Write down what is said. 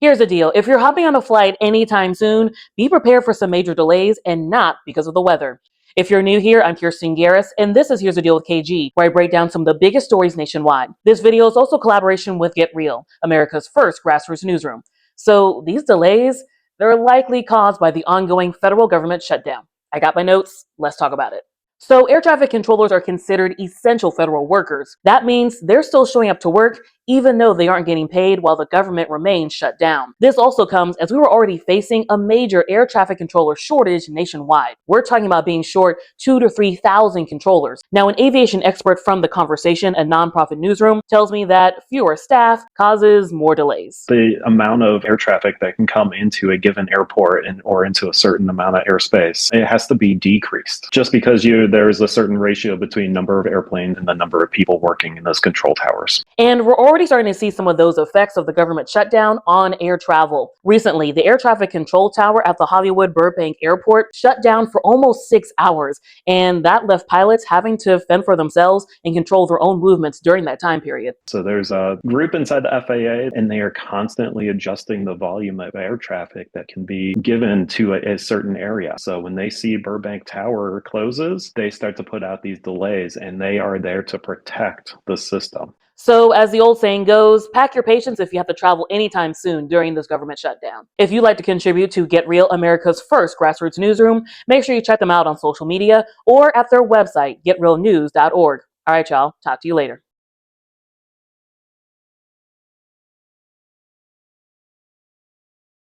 Here's the deal. If you're hopping on a flight anytime soon, be prepared for some major delays and not because of the weather. If you're new here, I'm Kirstin Garriss, and this is Here's the Deal with KG, where I break down some of the biggest stories nationwide. This video is also a collaboration with Get Real, America's first grassroots newsroom. So these delays, they're likely caused by the ongoing federal government shutdown. I got my notes. Let's talk about it. So air traffic controllers are considered essential federal workers. That means they're still showing up to work even though they aren't getting paid while the government remains shut down. This also comes as we were already facing a major air traffic controller shortage nationwide. We're talking about being short 2,000 to 3,000 controllers. Now, an aviation expert from The Conversation, a nonprofit newsroom, tells me that fewer staff causes more delays. The amount of air traffic that can come into a given airport or into a certain amount of airspace, it has to be decreased. Just because there's a certain ratio between number of airplanes and the number of people working in those control towers. And we're already starting to see some of those effects of the government shutdown on air travel. Recently, the air traffic control tower at the Hollywood Burbank Airport shut down for almost 6 hours, and that left pilots having to fend for themselves and control their own movements during that time period. So there's a group inside the FAA, and they are constantly adjusting the volume of air traffic that can be given to a certain area. So when they see Burbank Tower closes, they start to put out these delays, and they are there to protect the system. So as the old saying goes, pack your patience if you have to travel anytime soon during this government shutdown. If you'd like to contribute to Get Real, America's first grassroots newsroom, make sure you check them out on social media or at their website, getrealnews.org. All right, y'all. Talk to you later.